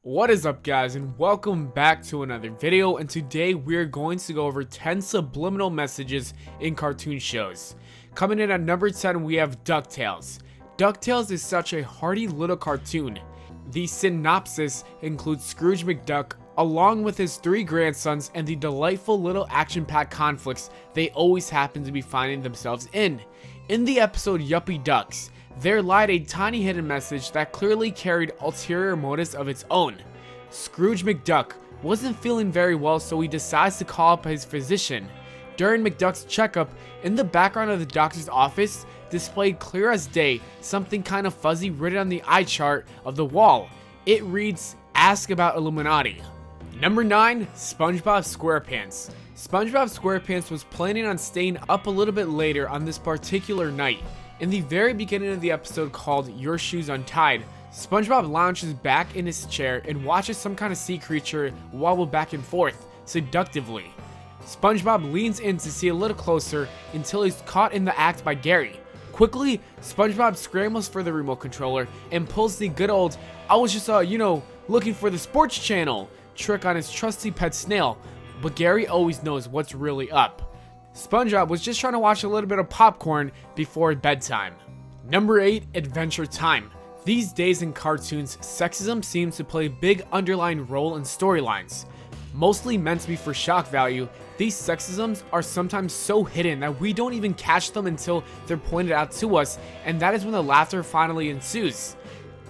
What is up, guys, and welcome back to another video. And today we're going to go over 10 subliminal messages in cartoon shows. Coming in at number 10, we have DuckTales. DuckTales is such a hearty little cartoon. The synopsis includes Scrooge McDuck along with his 3 grandsons and the delightful little action-packed conflicts they always happen to be finding themselves in. In the episode Yuppie Ducks, there lied a tiny hidden message that clearly carried ulterior motives of its own. Scrooge McDuck wasn't feeling very well, so he decides to call up his physician. During McDuck's checkup, in the background of the doctor's office, displayed clear as day, something kind of fuzzy written on the eye chart of the wall. It reads, "Ask about Illuminati." Number 9, SpongeBob SquarePants. SpongeBob SquarePants was planning on staying up a little bit later on this particular night. In the very beginning of the episode called Your Shoes Untied, SpongeBob lounges back in his chair and watches some kind of sea creature wobble back and forth, seductively. SpongeBob leans in to see a little closer until he's caught in the act by Gary. Quickly, SpongeBob scrambles for the remote controller and pulls the good old, "I was just looking for the sports channel" trick on his trusty pet snail, but Gary always knows what's really up. SpongeBob was just trying to watch a little bit of popcorn before bedtime. Number 8, Adventure Time. These days in cartoons, sexism seems to play a big underlying role in storylines. Mostly meant to be for shock value, these sexisms are sometimes so hidden that we don't even catch them until they're pointed out to us, and that is when the laughter finally ensues.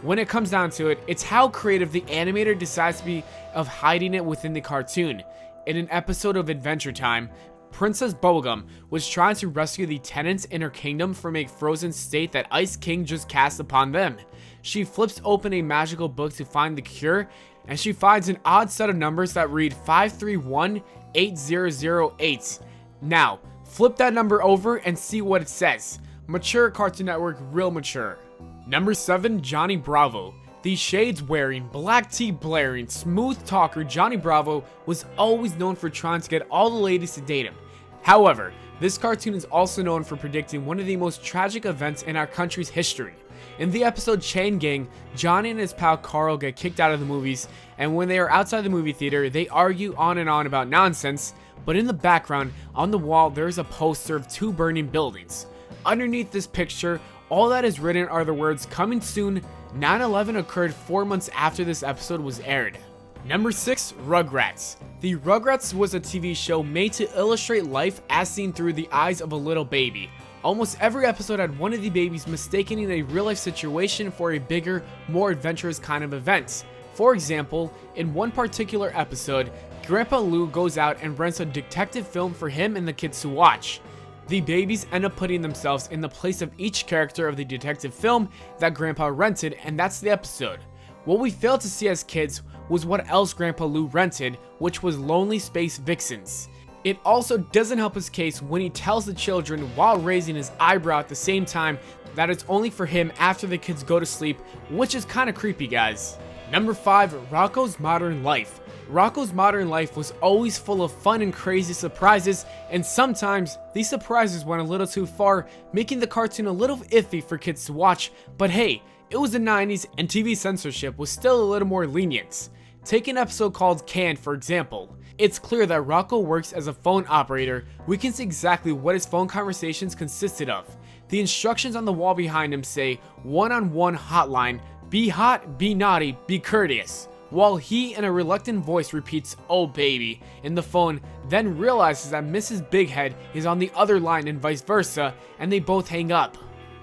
When it comes down to it, it's how creative the animator decides to be of hiding it within the cartoon. In an episode of Adventure Time, Princess Bubblegum was trying to rescue the tenants in her kingdom from a frozen state that Ice King just cast upon them. She flips open a magical book to find the cure, and she finds an odd set of numbers that read 5318008. Now, flip that number over and see what it says. Mature Cartoon Network, real mature. Number 7, Johnny Bravo. The shades-wearing, black tea blaring, smooth talker Johnny Bravo was always known for trying to get all the ladies to date him. However, this cartoon is also known for predicting one of the most tragic events in our country's history. In the episode Chain Gang, Johnny and his pal Carl get kicked out of the movies, and when they are outside the movie theater, they argue on and on about nonsense, but in the background, on the wall, there is a poster of 2 burning buildings. Underneath this picture, all that is written are the words, "Coming soon." 9/11 occurred 4 months after this episode was aired. Number 6, Rugrats. The Rugrats was a TV show made to illustrate life as seen through the eyes of a little baby. Almost every episode had one of the babies mistaking a real-life situation for a bigger, more adventurous kind of event. For example, in one particular episode, Grandpa Lou goes out and rents a detective film for him and the kids to watch. The babies end up putting themselves in the place of each character of the detective film that Grandpa rented, and that's the episode. What we failed to see as kids was what else Grandpa Lou rented, which was Lonely Space Vixens. It also doesn't help his case when he tells the children while raising his eyebrow at the same time that it's only for him after the kids go to sleep, which is kinda creepy, guys. Number 5, Rocko's Modern Life. Rocko's Modern Life was always full of fun and crazy surprises, and sometimes these surprises went a little too far, making the cartoon a little iffy for kids to watch, but hey, it was the 90s and TV censorship was still a little more lenient. Take an episode called Canned, for example. It's clear that Rocko works as a phone operator. We can see exactly what his phone conversations consisted of. The instructions on the wall behind him say, "One-on-one hotline, be hot, be naughty, be courteous," while he in a reluctant voice repeats, "Oh baby," in the phone, then realizes that Mrs. Bighead is on the other line and vice versa, and they both hang up.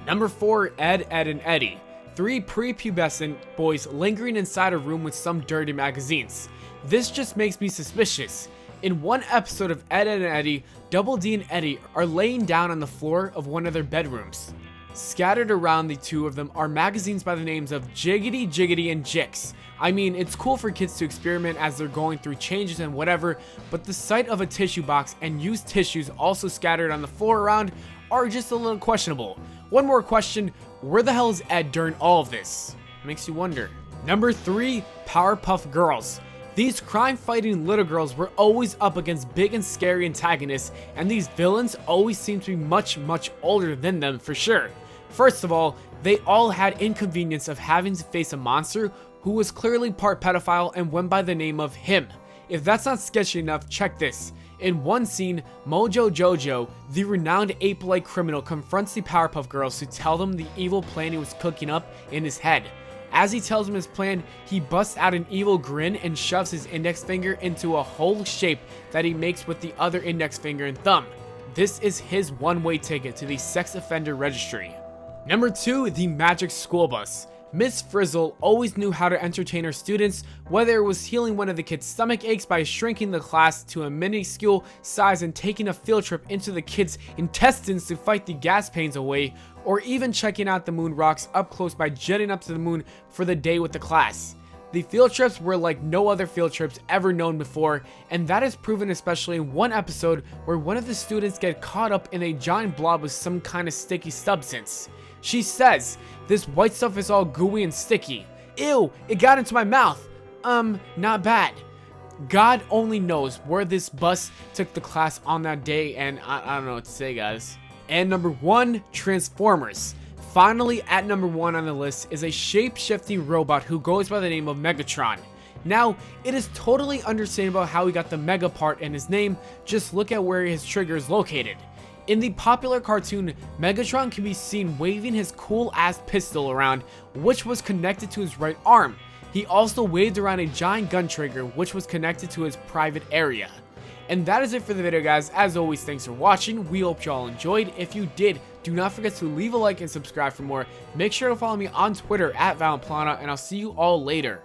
Number 4, Ed, Edd and Eddy. 3 prepubescent boys lingering inside a room with some dirty magazines. This just makes me suspicious. In one episode of Ed, Edd and Eddy, Double D and Eddie are laying down on the floor of one of their bedrooms. Scattered around the 2 of them are magazines by the names of Jiggity, Jiggity, and Jix. I mean, it's cool for kids to experiment as they're going through changes and whatever, but the sight of a tissue box and used tissues also scattered on the floor around are just a little questionable. One more question, where the hell is Ed during all of this? Makes you wonder. Number 3, Powerpuff Girls. These crime-fighting little girls were always up against big and scary antagonists, and these villains always seemed to be much older than them for sure. First of all, they all had inconvenience of having to face a monster who was clearly part pedophile and went by the name of Him. If that's not sketchy enough, check this. In one scene, Mojo Jojo, the renowned ape-like criminal, confronts the Powerpuff Girls to tell them the evil plan he was cooking up in his head. As he tells them his plan, he busts out an evil grin and shoves his index finger into a hole shape that he makes with the other index finger and thumb. This is his one-way ticket to the sex offender registry. Number 2, the Magic School Bus. Miss Frizzle always knew how to entertain her students, whether it was healing one of the kids' stomach aches by shrinking the class to a minuscule size and taking a field trip into the kids' intestines to fight the gas pains away, or even checking out the moon rocks up close by jetting up to the moon for the day with the class. The field trips were like no other field trips ever known before, and that is proven especially in one episode where one of the students get caught up in a giant blob with some kind of sticky substance. She says, "This white stuff is all gooey and sticky. Ew, it got into my mouth. Not bad." God only knows where this bus took the class on that day, and I don't know what to say, guys. And number 1, Transformers. Finally, at number 1 on the list is a shape-shifting robot who goes by the name of Megatron. Now, it is totally understandable how he got the Mega part in his name, just look at where his trigger is located. In the popular cartoon, Megatron can be seen waving his cool-ass pistol around, which was connected to his right arm. He also waved around a giant gun trigger, which was connected to his private area. And that is it for the video, guys. As always, thanks for watching. We hope you all enjoyed. If you did, do not forget to leave a like and subscribe for more. Make sure to follow me on Twitter at Valenplana, and I'll see you all later.